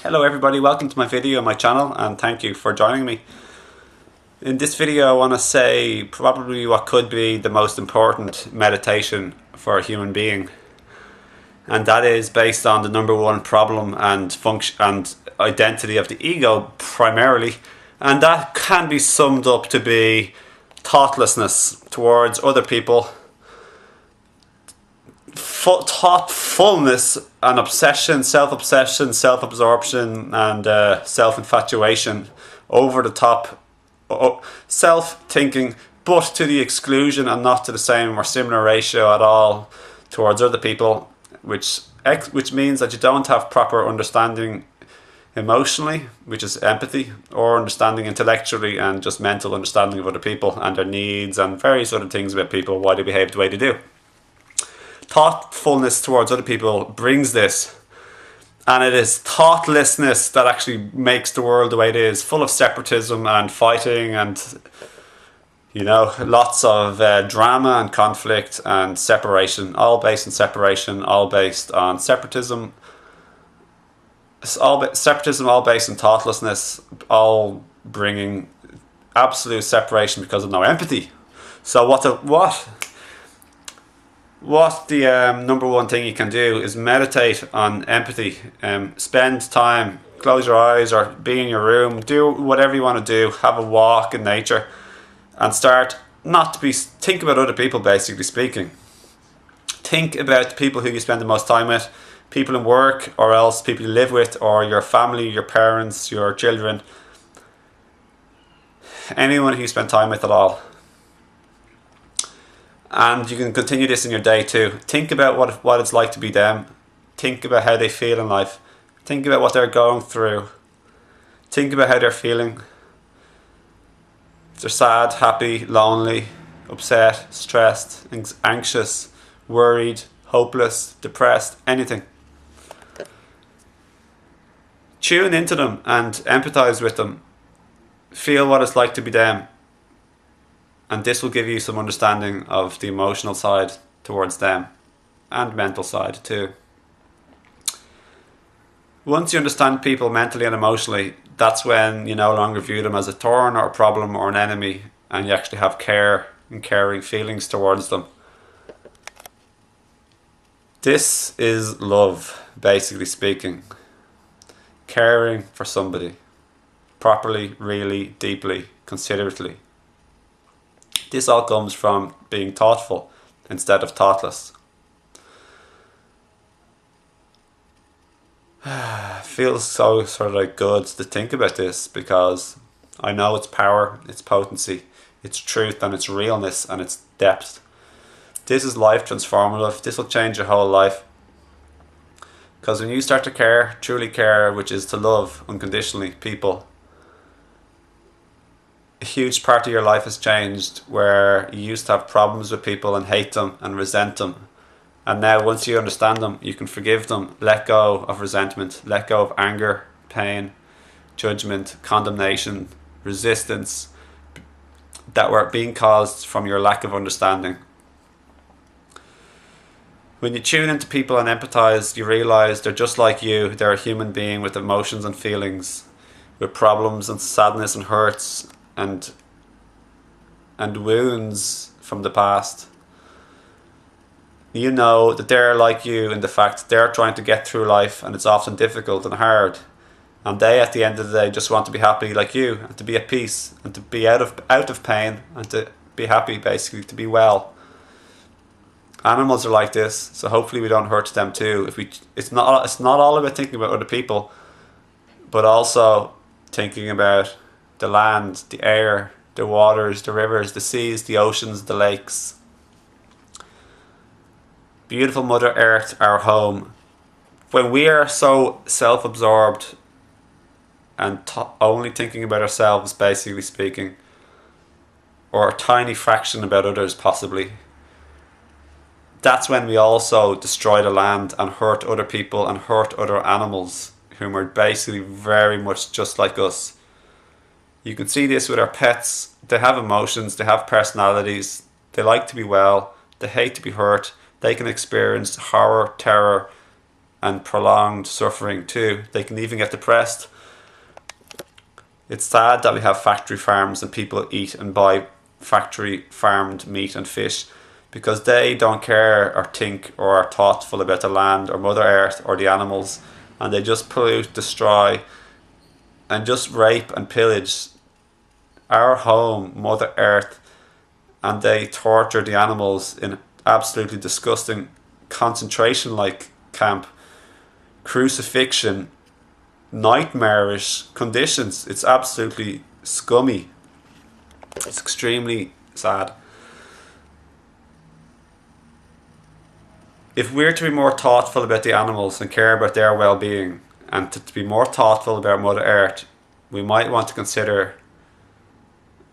Hello everybody, welcome to my video on my channel and thank you for joining me. In this video I want to say probably what could be the most important meditation for a human being, and that is based on the number one problem and function and identity of the ego primarily, and that can be summed up to be thoughtlessness towards other people, thoughtfulness and obsession, self-absorption and self-infatuation, over the top, self-thinking, but to the exclusion and not to the same or similar ratio at all towards other people, which means that you don't have proper understanding emotionally, which is empathy, or understanding intellectually and just mental understanding of other people and their needs and various other things about people, why they behave the way they do. Thoughtfulness towards other people brings this, and it is thoughtlessness that actually makes the world the way it is, full of separatism and fighting and, you know, lots of drama and conflict and separation, all based on separation, all based on separatism, all based on thoughtlessness, all bringing absolute separation because of no empathy. So what the number one thing you can do is meditate on empathy. Spend time, close your eyes or be in your room, do whatever you want to do, have a walk in nature and start not to think about other people, basically speaking. Think about the people who you spend the most time with, people in work or else people you live with, or your family, your parents, your children, anyone who you spend time with at all. And you can continue this in your day too. Think about what it's like to be them. Think about how they feel in life. Think about what they're going through. Think about how they're feeling. If they're sad, happy, lonely, upset, stressed, anxious, worried, hopeless, depressed, anything. Tune into them and empathize with them. Feel what it's like to be them. And this will give you some understanding of the emotional side towards them and mental side too. Once you understand people mentally and emotionally, that's when you no longer view them as a thorn or a problem or an enemy, and you actually have care and caring feelings towards them. This is love, basically speaking. Caring for somebody properly, really, deeply, considerately. This all comes from being thoughtful instead of thoughtless. Feels so sort of like good to think about this, because I know its power, its potency, its truth and its realness and its depth. This is life transformative. This will change your whole life. Because when you start to care, truly care, which is to love unconditionally people, a huge part of your life has changed, where you used to have problems with people and hate them and resent them, and now once you understand them, you can forgive them, let go of resentment, let go of anger, pain, judgment, condemnation, resistance that were being caused from your lack of understanding. When you tune into people and empathize, you realize they're just like you. They're a human being with emotions and feelings, with problems and sadness and hurts and wounds from the past. You know that they're like you in the fact that they're trying to get through life, and it's often difficult and hard, and they at the end of the day just want to be happy like you, and to be at peace and to be out of pain and to be happy, basically to be well. Animals are like this, so hopefully we don't hurt them too. It's not all about thinking about other people, but also thinking about the land, the air, the waters, the rivers, the seas, the oceans, the lakes. Beautiful Mother Earth, our home. When we are so self-absorbed and only thinking about ourselves, basically speaking, or a tiny fraction about others possibly, that's when we also destroy the land and hurt other people and hurt other animals whom are basically very much just like us. You can see this with our pets. They have emotions, they have personalities, they like to be well, they hate to be hurt, they can experience horror, terror and prolonged suffering too. They can even get depressed. It's sad that we have factory farms and people eat and buy factory farmed meat and fish because they don't care or think or are thoughtful about the land or Mother Earth or the animals, and they just pollute, destroy, and just rape and pillage our home, Mother Earth, and they torture the animals in absolutely disgusting concentration like camp, crucifixion, nightmarish conditions. It's absolutely scummy. It's extremely sad. If we're to be more thoughtful about the animals and care about their well-being, and to be more thoughtful about Mother Earth, we might want to consider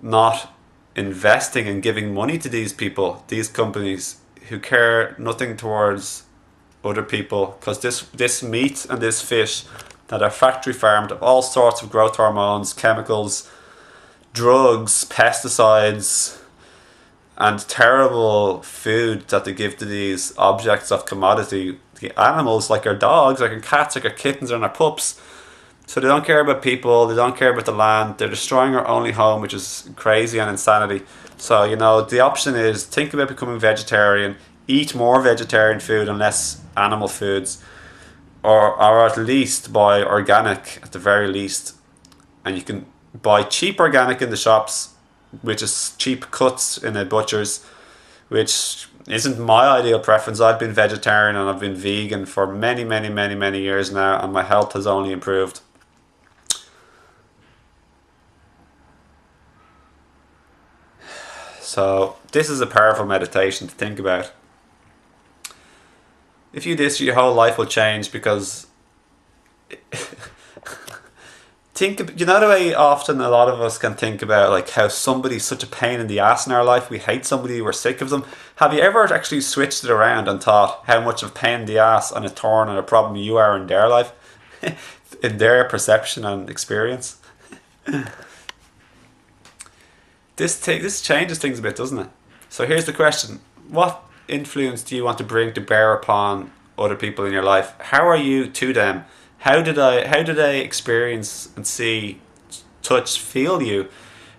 not investing and giving money to these people, these companies who care nothing towards other people, because this meat and this fish that are factory farmed of all sorts of growth hormones, chemicals, drugs, pesticides, and terrible food that they give to these objects of commodity, the animals, like our dogs, like our cats, like our kittens and our pups. So they don't care about people, they don't care about the land, they're destroying our only home, which is crazy and insanity. So, you know, the option is think about becoming vegetarian, eat more vegetarian food and less animal foods, or at least buy organic at the very least. And you can buy cheap organic in the shops, which is cheap cuts in a butcher's, which isn't my ideal preference. I've been vegetarian and I've been vegan for many years now, and my health has only improved. So this is a powerful meditation to think about. If you do this, your whole life will change, because you know the way often a lot of us can think about like how somebody's such a pain in the ass in our life, we hate somebody, we're sick of them. Have you ever actually switched it around and thought how much of a pain in the ass and a thorn and a problem you are in their life, in their perception and experience? This changes things a bit, doesn't it? So here's the question: what influence do you want to bring to bear upon other people in your life? How are you to them? How do they experience and see, touch, feel you?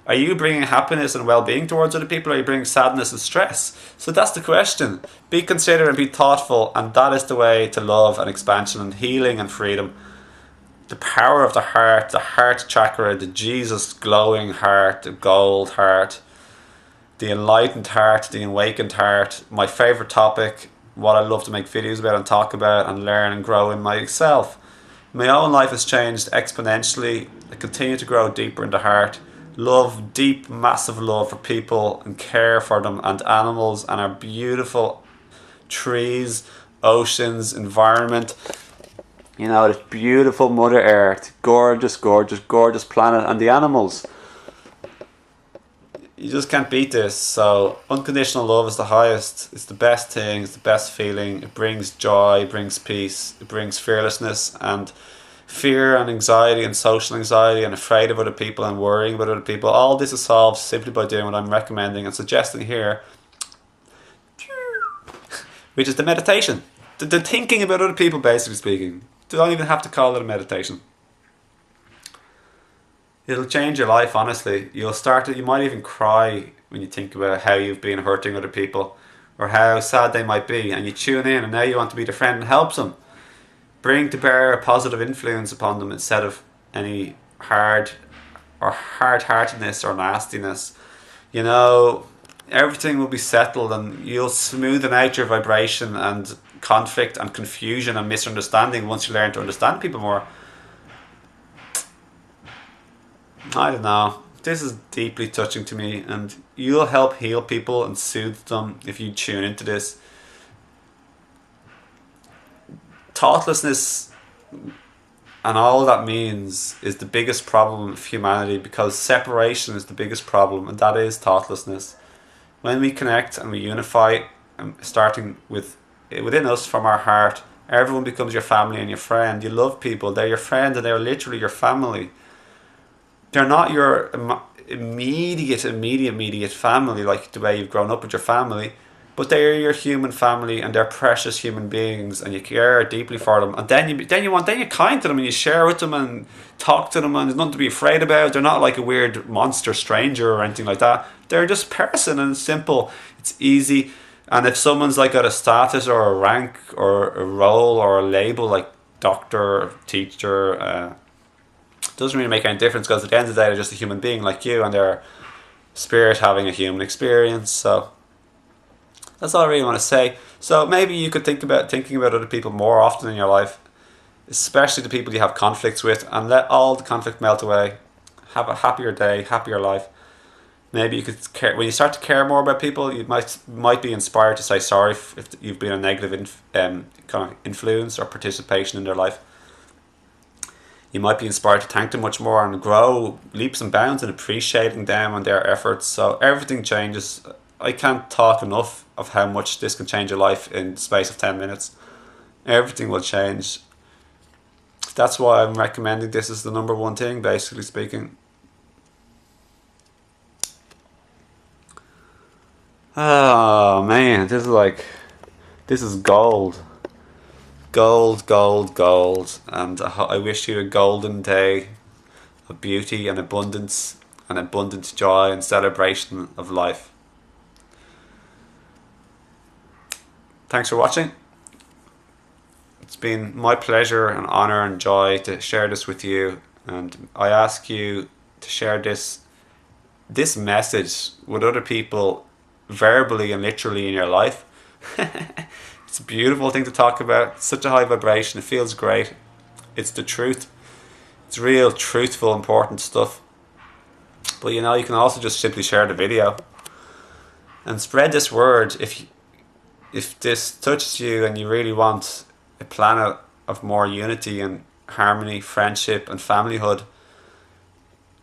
Are you bringing happiness and well-being towards other people, or are you bringing sadness and stress? So that's the question. Be considerate and be thoughtful, and that is the way to love and expansion and healing and freedom. The power of the heart chakra, the Jesus glowing heart, the gold heart, the enlightened heart, the awakened heart. My favourite topic, what I love to make videos about and talk about and learn and grow in myself. My own life has changed exponentially. I continue to grow deeper in the heart. Love, deep, massive love for people and care for them and animals and our beautiful trees, oceans, environment. You know, this beautiful Mother Earth, gorgeous planet, and the animals. You just can't beat this. So unconditional love is the highest. It's the best thing. It's the best feeling. It brings joy, it brings peace, it brings fearlessness, and fear and anxiety and social anxiety and afraid of other people and worrying about other people. All this is solved simply by doing what I'm recommending and suggesting here, which is the meditation. The thinking about other people, basically speaking. You don't even have to call it a meditation. It'll change your life, honestly. You might even cry when you think about how you've been hurting other people or how sad they might be, and you tune in and now you want to be their friend and help them. Bring to bear a positive influence upon them instead of any hard-heartedness or nastiness. You know, everything will be settled and you'll smoothen out your vibration and conflict and confusion and misunderstanding once you learn to understand people more. I don't know. This is deeply touching to me, and you'll help heal people and soothe them if you tune into this. Thoughtlessness and all that means is the biggest problem of humanity, because separation is the biggest problem, and that is thoughtlessness. When we connect and we unify, starting within us from our heart, everyone becomes your family and your friend. You love people, they're your friend and they're literally your family. They're not your immediate family like the way you've grown up with your family. but they're your human family and they're precious human beings, and you care deeply for them. And then you're kind to them and you share with them and talk to them, and there's nothing to be afraid about. They're not like a weird monster stranger or anything like that. They're just person, and it's simple. It's easy. And if someone's like got a status or a rank or a role or a label like doctor, teacher, doesn't really make any difference, because at the end of the day they're just a human being like you, and they're spirit having a human experience. So that's all I really want to say. So maybe you could think about thinking about other people more often in your life, especially the people you have conflicts with, and let all the conflict melt away. Have a happier day, happier life. Maybe you could care, when you start to care more about people, you might be inspired to say sorry if you've been a negative kind of influence or participation in their life. You might be inspired to thank them much more and grow leaps and bounds in appreciating them and their efforts. So everything changes. I can't talk enough of how much this can change your life in the space of 10 minutes. Everything will change. That's why I'm recommending this as the number one thing, basically speaking. Oh man, this is gold. Gold, gold, gold. And I wish you a golden day of beauty and abundance and abundant joy and celebration of life. Thanks for watching. It's been my pleasure and honor and joy to share this with you, and I ask you to share this message with other people, verbally and literally, in your life. It's a beautiful thing to talk about. It's such a high vibration. It feels great. It's the truth. It's real, truthful, important stuff. But you know, you can also just simply share the video and spread this word. If this touches you and you really want a planet of more unity and harmony, friendship and familyhood,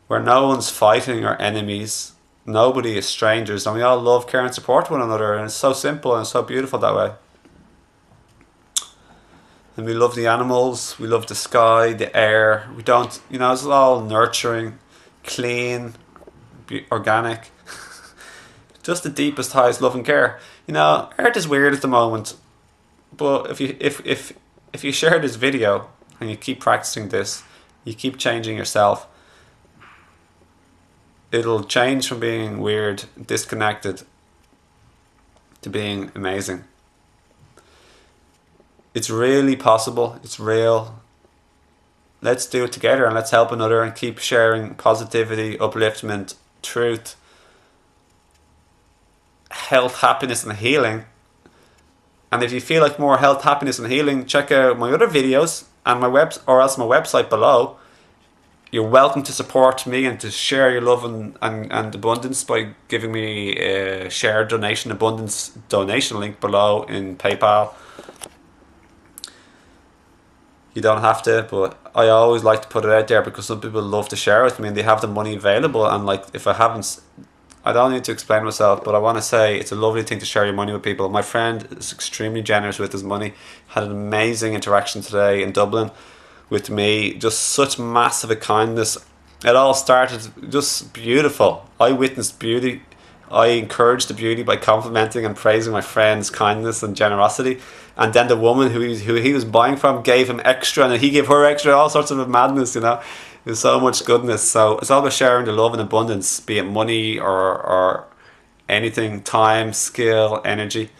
where no one's fighting or enemies, nobody is strangers, and we all love, care and support one another, and it's so simple and so beautiful that way. And we love the animals, we love the sky, the air. We don't, it's all nurturing, clean, organic. Just the deepest, highest love and care. Earth is weird at the moment, but if you share this video and you keep practicing this, you keep changing yourself, it'll change from being weird, disconnected, to being amazing. It's really possible. It's real. Let's do it together, and let's help another and keep sharing positivity, upliftment, truth, health, happiness and healing. And if you feel like more health, happiness and healing, check out my other videos and my website below. You're welcome to support me and to share your love and abundance by giving me a shared abundance donation link below in PayPal. You don't have to, but I always like to put it out there because some people love to share with me and they have the money available. And if I don't need to explain myself, but I want to say it's a lovely thing to share your money with people. My friend is extremely generous with his money. Had an amazing interaction today in Dublin with me. Just such massive kindness. It all started just beautiful. I witnessed beauty. I encouraged the beauty by complimenting and praising my friend's kindness and generosity. And then the woman who he was buying from gave him extra, and he gave her extra, all sorts of madness, There's so much goodness. So it's all about sharing the love and abundance, be it money or anything, time, skill, energy.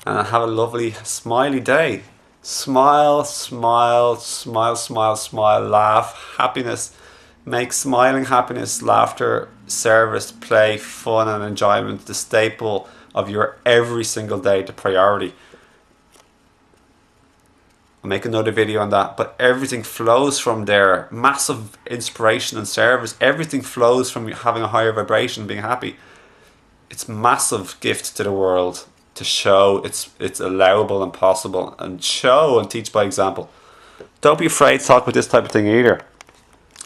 And have a lovely, smiley day. Smile, smile, smile, smile, smile, laugh, happiness. Make smiling, happiness, laughter, service, play, fun and enjoyment the staple of your every single day, the priority. I'll make another video on that, but everything flows from there. Massive inspiration and service. Everything flows from having a higher vibration, being happy. It's massive gift to the world to show it's allowable and possible, and show and teach by example. Don't be afraid to talk about this type of thing either.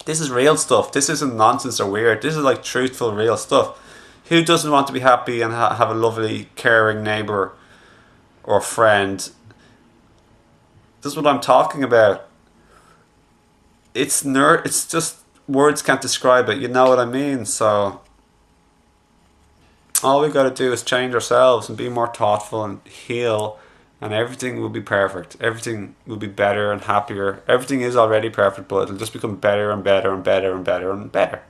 This is real stuff. This isn't nonsense or weird. This is like truthful, real stuff. Who doesn't want to be happy and have a lovely, caring neighbour or friend? This is what I'm talking about. It's just words can't describe it. You know what I mean? So All we got to do is change ourselves and be more thoughtful and heal, and everything will be perfect. Everything will be better and happier. Everything is already perfect, but it'll just become better and better and better and better and better.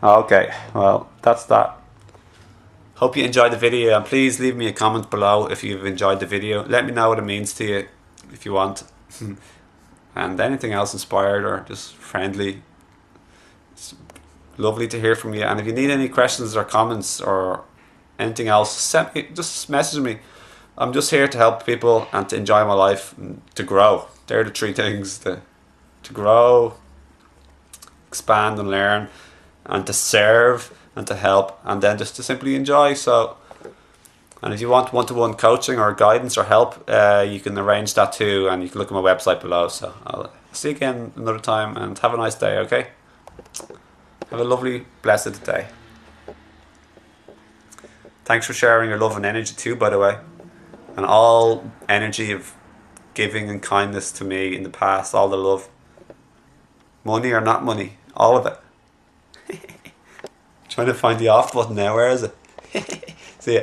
Okay, well, that's that. Hope you enjoyed the video, and please leave me a comment below if you've enjoyed the video. Let me know what it means to you if you want. And anything else inspired or just friendly. It's lovely to hear from you. And if you need any questions or comments or anything else, just message me. I'm just here to help people and to enjoy my life and to grow. They're the three things: to grow, expand and learn, and to serve and to help, and then just to simply enjoy. So, and if you want one-to-one coaching or guidance or help, you can arrange that too, and you can look at my website below. So I'll see you again another time, and have a nice day. Okay, have a lovely, blessed day. Thanks for sharing your love and energy too, by the way, and all energy of giving and kindness to me in the past. All the love, money or not money, all of it. Trying to find the off button now. Where is it? See ya.